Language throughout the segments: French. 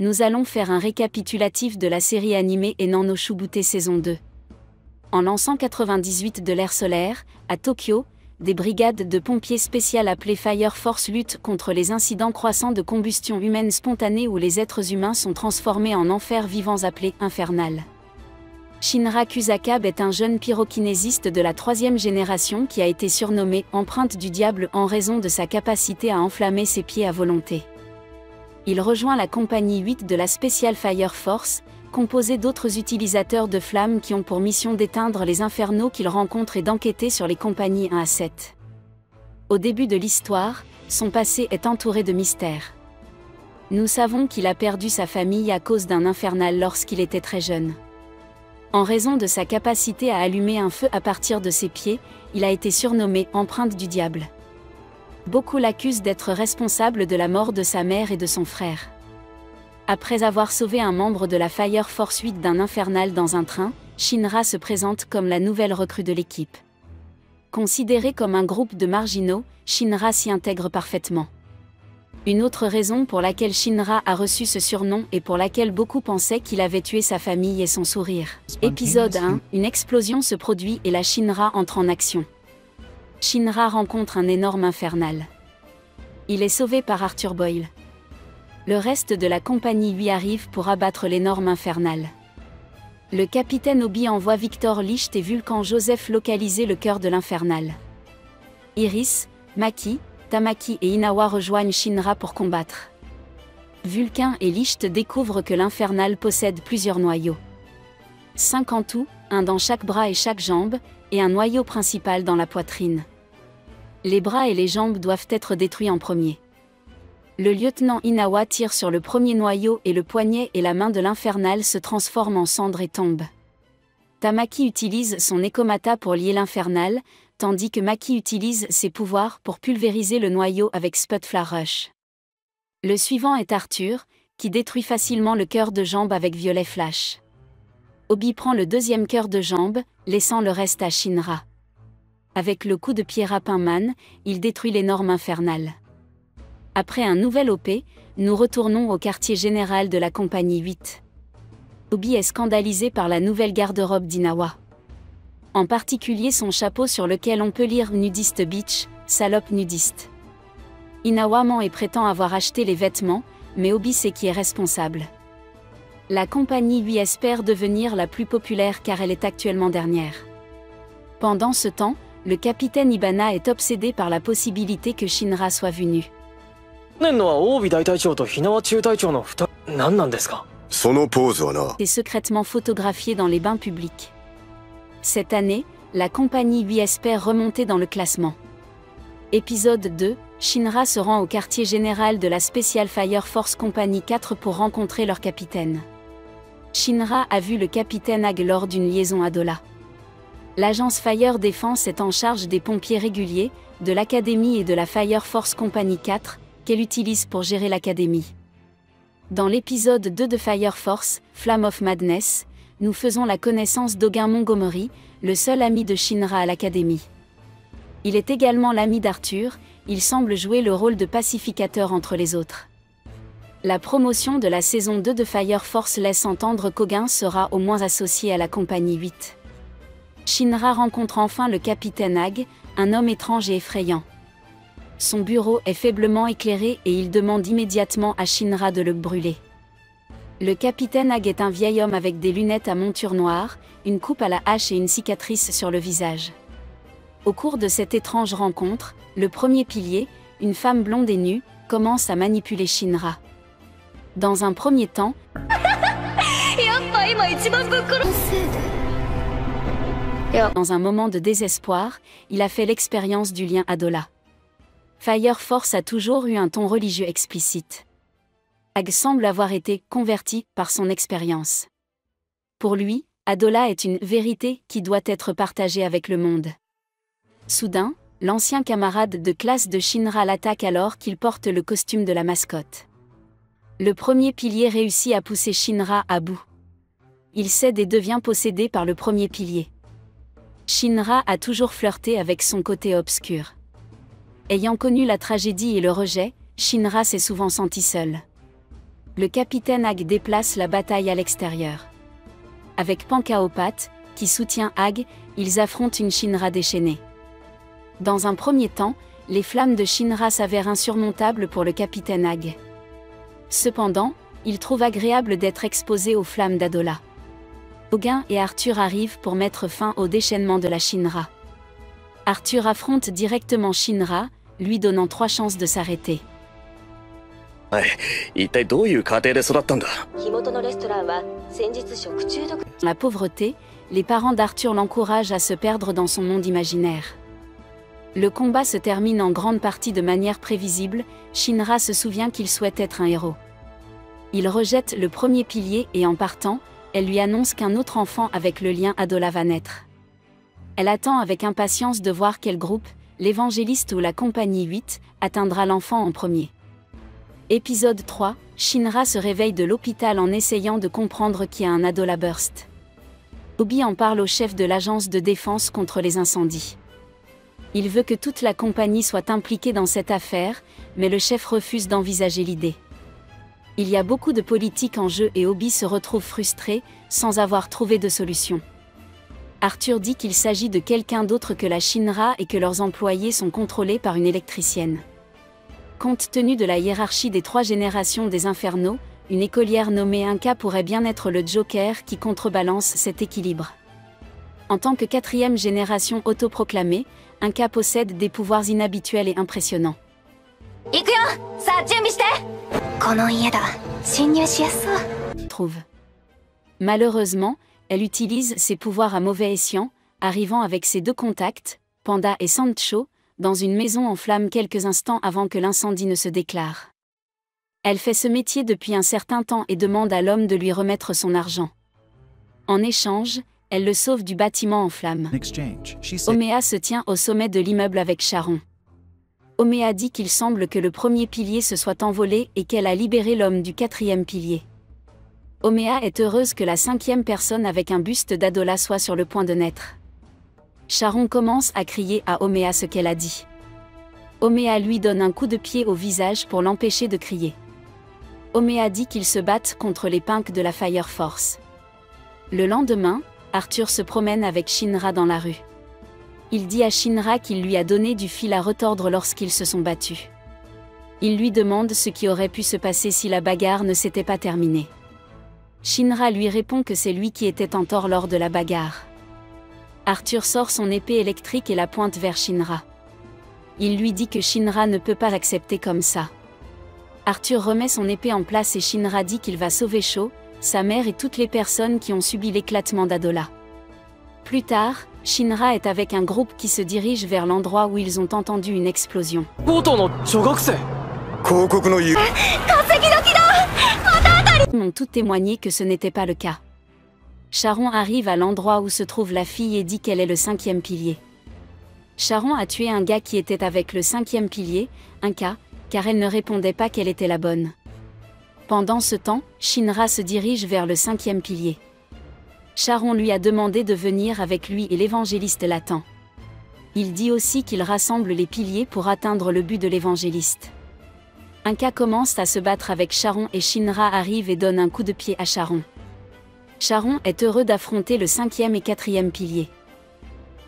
nous allons faire un récapitulatif de la série animée Enan no Shubute saison 2. En l'an 198 de l'ère solaire, à Tokyo, des brigades de pompiers spéciales appelées Fire Force luttent contre les incidents croissants de combustion humaine spontanée où les êtres humains sont transformés en enfers vivants appelés infernales. Shinra Kusakabe est un jeune pyrokinésiste de la 3e génération qui a été surnommé « empreinte du diable » en raison de sa capacité à enflammer ses pieds à volonté. Il rejoint la compagnie 8 de la Special Fire Force, composée d'autres utilisateurs de flammes qui ont pour mission d'éteindre les infernaux qu'ils rencontrent et d'enquêter sur les compagnies 1 à 7. Au début de l'histoire, son passé est entouré de mystères. Nous savons qu'il a perdu sa famille à cause d'un infernal lorsqu'il était très jeune. En raison de sa capacité à allumer un feu à partir de ses pieds, il a été surnommé « empreinte du diable ». Beaucoup l'accusent d'être responsable de la mort de sa mère et de son frère. Après avoir sauvé un membre de la Fire Force 8 d'un infernal dans un train, Shinra se présente comme la nouvelle recrue de l'équipe. Considéré comme un groupe de marginaux, Shinra s'y intègre parfaitement. Une autre raison pour laquelle Shinra a reçu ce surnom et pour laquelle beaucoup pensaient qu'il avait tué sa famille est son sourire. Épisode 1, une explosion se produit et la Shinra entre en action. Shinra rencontre un énorme infernal. Il est sauvé par Arthur Boyle. Le reste de la compagnie lui arrive pour abattre l'énorme infernal. Le capitaine Obi envoie Victor Licht et Vulcan Joseph localiser le cœur de l'infernal. Iris, Maki, Tamaki et Inawa rejoignent Shinra pour combattre. Vulcan et Licht découvrent que l'infernal possède plusieurs noyaux. 5 en tout, un dans chaque bras et chaque jambe, et un noyau principal dans la poitrine. Les bras et les jambes doivent être détruits en premier. Le lieutenant Inawa tire sur le premier noyau et le poignet et la main de l'infernal se transforment en cendres et tombent. Tamaki utilise son Ekomata pour lier l'infernal, tandis que Maki utilise ses pouvoirs pour pulvériser le noyau avec Sputfla Rush. Le suivant est Arthur, qui détruit facilement le cœur de jambe avec Violet Flash. Obi prend le deuxième cœur de jambe, laissant le reste à Shinra. Avec le coup de pied Rapinman, il détruit l'énorme infernal. Après un nouvel OP, nous retournons au quartier général de la compagnie 8. Obi est scandalisé par la nouvelle garde-robe d'Inawa. En particulier son chapeau sur lequel on peut lire Nudiste Beach, salope nudiste. Inawa ment et prétend avoir acheté les vêtements, mais Obi sait qui est responsable. La compagnie 8 espère devenir la plus populaire car elle est actuellement dernière. Pendant ce temps, le capitaine Ibana est obsédé par la possibilité que Shinra soit venu. C'est secrètement photographié dans les bains publics. Cette année, la compagnie 8 espère remonter dans le classement. Épisode 2, Shinra se rend au quartier général de la Special Fire Force Company 4 pour rencontrer leur capitaine. Shinra a vu le capitaine Hag lors d'une liaison à Dola. L'agence Fire Defense est en charge des pompiers réguliers, de l'académie et de la Fire Force Company 4, qu'elle utilise pour gérer l'académie. Dans l'épisode 2 de Fire Force, Flame of Madness, nous faisons la connaissance d'Ogun Montgomery, le seul ami de Shinra à l'académie. Il est également l'ami d'Arthur, il semble jouer le rôle de pacificateur entre les autres. La promotion de la saison 2 de Fire Force laisse entendre qu'Ogun sera au moins associé à la compagnie 8. Shinra rencontre enfin le capitaine Hag, un homme étrange et effrayant. Son bureau est faiblement éclairé et il demande immédiatement à Shinra de le brûler. Le capitaine Hag est un vieil homme avec des lunettes à monture noire, une coupe à la hache et une cicatrice sur le visage. Au cours de cette étrange rencontre, le premier pilier, une femme blonde et nue, commence à manipuler Shinra. Dans un premier temps, dans un moment de désespoir, il a fait l'expérience du lien Adola. Fire Force a toujours eu un ton religieux explicite. Hag semble avoir été converti par son expérience. Pour lui, Adola est une vérité qui doit être partagée avec le monde. Soudain, l'ancien camarade de classe de Shinra l'attaque alors qu'il porte le costume de la mascotte. Le premier pilier réussit à pousser Shinra à bout. Il cède et devient possédé par le premier pilier. Shinra a toujours flirté avec son côté obscur. Ayant connu la tragédie et le rejet, Shinra s'est souvent senti seul. Le capitaine Hag déplace la bataille à l'extérieur. Avec Pancaopat, qui soutient Hag, ils affrontent une Shinra déchaînée. Dans un premier temps, les flammes de Shinra s'avèrent insurmontables pour le capitaine Hag. Cependant, il trouve agréable d'être exposé aux flammes d'Adola. Hogun et Arthur arrivent pour mettre fin au déchaînement de la Shinra. Arthur affronte directement Shinra, lui donnant 3 chances de s'arrêter. La pauvreté, les parents d'Arthur l'encouragent à se perdre dans son monde imaginaire. Le combat se termine en grande partie de manière prévisible, Shinra se souvient qu'il souhaite être un héros. Il rejette le premier pilier et en partant, elle lui annonce qu'un autre enfant avec le lien Adola va naître. Elle attend avec impatience de voir quel groupe, l'évangéliste ou la compagnie 8, atteindra l'enfant en premier. Épisode 3, Shinra se réveille de l'hôpital en essayant de comprendre qui a un Adola Burst. Obi en parle au chef de l'agence de défense contre les incendies. Il veut que toute la compagnie soit impliquée dans cette affaire, mais le chef refuse d'envisager l'idée. Il y a beaucoup de politique en jeu et Obi se retrouve frustré, sans avoir trouvé de solution. Arthur dit qu'il s'agit de quelqu'un d'autre que la Shinra et que leurs employés sont contrôlés par une électricienne. Compte tenu de la hiérarchie des 3 générations des Infernaux, une écolière nommée Inca pourrait bien être le Joker qui contrebalance cet équilibre. En tant que 4e génération autoproclamée, Inca possède des pouvoirs inhabituels et impressionnants. Trouve. Malheureusement, elle utilise ses pouvoirs à mauvais escient, arrivant avec ses 2 contacts, Panda et Sancho, dans une maison en flammes quelques instants avant que l'incendie ne se déclare. Elle fait ce métier depuis un certain temps et demande à l'homme de lui remettre son argent. En échange, elle le sauve du bâtiment en flammes. Omea se tient au sommet de l'immeuble avec Charon. Omea dit qu'il semble que le premier pilier se soit envolé et qu'elle a libéré l'homme du 4e pilier. Omea est heureuse que la 5e personne avec un buste d'Adola soit sur le point de naître. Charon commence à crier à Omea ce qu'elle a dit. Omea lui donne un coup de pied au visage pour l'empêcher de crier. Omea dit qu'ils se battent contre les punks de la Fire Force. Le lendemain, Arthur se promène avec Shinra dans la rue. Il dit à Shinra qu'il lui a donné du fil à retordre lorsqu'ils se sont battus. Il lui demande ce qui aurait pu se passer si la bagarre ne s'était pas terminée. Shinra lui répond que c'est lui qui était en tort lors de la bagarre. Arthur sort son épée électrique et la pointe vers Shinra. Il lui dit que Shinra ne peut pas l'accepter comme ça. Arthur remet son épée en place et Shinra dit qu'il va sauver Sho, sa mère et toutes les personnes qui ont subi l'éclatement d'Adola. Plus tard, Shinra est avec un groupe qui se dirige vers l'endroit où ils ont entendu une explosion. Ils ont tous témoigné que ce n'était pas le cas. Charon arrive à l'endroit où se trouve la fille et dit qu'elle est le 5e pilier. Charon a tué un gars qui était avec le 5e pilier, Inca, car elle ne répondait pas qu'elle était la bonne. Pendant ce temps, Shinra se dirige vers le 5e pilier. Charon lui a demandé de venir avec lui et l'évangéliste l'attend. Il dit aussi qu'il rassemble les piliers pour atteindre le but de l'évangéliste. Inca commence à se battre avec Charon et Shinra arrive et donne un coup de pied à Charon. Charon est heureux d'affronter le 5e et 4e pilier.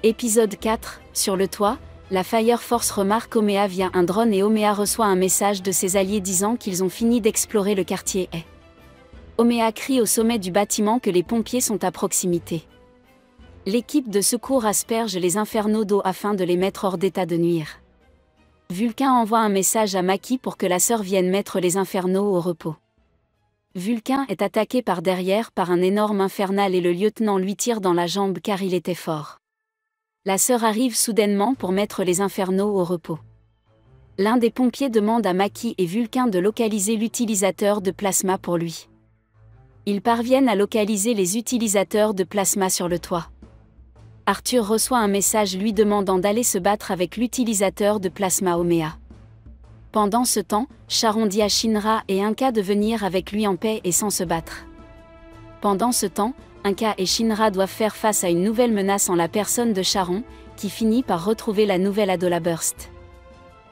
Épisode 4, sur le toit, la Fire Force remarque Omea via un drone et Omea reçoit un message de ses alliés disant qu'ils ont fini d'explorer le quartier A. Omea crie au sommet du bâtiment que les pompiers sont à proximité. L'équipe de secours asperge les infernaux d'eau afin de les mettre hors d'état de nuire. Vulcain envoie un message à Maki pour que la sœur vienne mettre les infernaux au repos. Vulcain est attaqué par derrière par un énorme infernal et le lieutenant lui tire dans la jambe car il était fort. La sœur arrive soudainement pour mettre les infernaux au repos. L'un des pompiers demande à Maki et Vulcain de localiser l'utilisateur de plasma pour lui. Ils parviennent à localiser les utilisateurs de plasma sur le toit. Arthur reçoit un message lui demandant d'aller se battre avec l'utilisateur de plasma Omea. Pendant ce temps, Charon dit à Shinra et Inca de venir avec lui en paix et sans se battre. Pendant ce temps, Inca et Shinra doivent faire face à une nouvelle menace en la personne de Charon, qui finit par retrouver la nouvelle Adola Burst.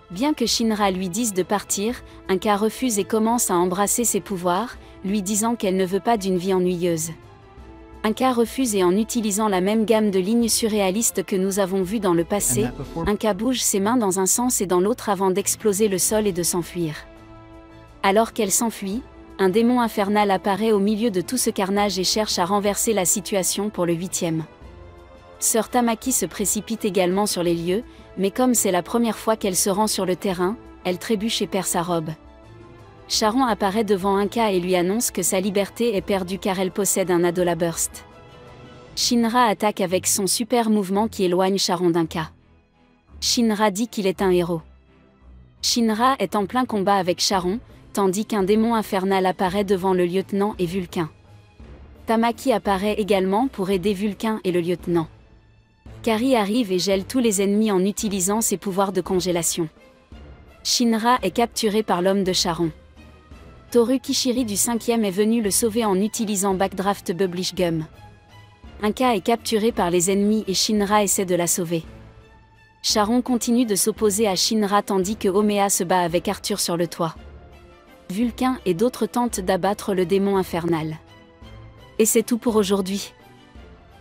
Bien que Shinra lui dise de partir, Inca refuse et commence à embrasser ses pouvoirs, lui disant qu'elle ne veut pas d'une vie ennuyeuse. Inca refuse et en utilisant la même gamme de lignes surréalistes que nous avons vues dans le passé, Inca bouge ses mains dans un sens et dans l'autre avant d'exploser le sol et de s'enfuir. Alors qu'elle s'enfuit, un démon infernal apparaît au milieu de tout ce carnage et cherche à renverser la situation pour le 8e. Sœur Tamaki se précipite également sur les lieux, mais comme c'est la première fois qu'elle se rend sur le terrain, elle trébuche et perd sa robe. Charon apparaît devant Inca et lui annonce que sa liberté est perdue car elle possède un Adola Burst. Shinra attaque avec son super mouvement qui éloigne Charon d'Inca. Shinra dit qu'il est un héros. Shinra est en plein combat avec Charon, tandis qu'un démon infernal apparaît devant le lieutenant et Vulcain. Tamaki apparaît également pour aider Vulcain et le lieutenant. Kari arrive et gèle tous les ennemis en utilisant ses pouvoirs de congélation. Shinra est capturé par l'homme de Charon. Toru Kishiri du 5e est venu le sauver en utilisant Backdraft Bubblish Gum. Inca est capturé par les ennemis et Shinra essaie de la sauver. Charon continue de s'opposer à Shinra tandis que Omea se bat avec Arthur sur le toit. Vulcain et d'autres tentent d'abattre le démon infernal. Et c'est tout pour aujourd'hui.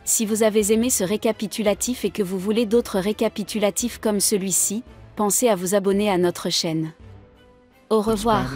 Si vous avez aimé ce récapitulatif et que vous voulez d'autres récapitulatifs comme celui-ci, pensez à vous abonner à notre chaîne. Au revoir.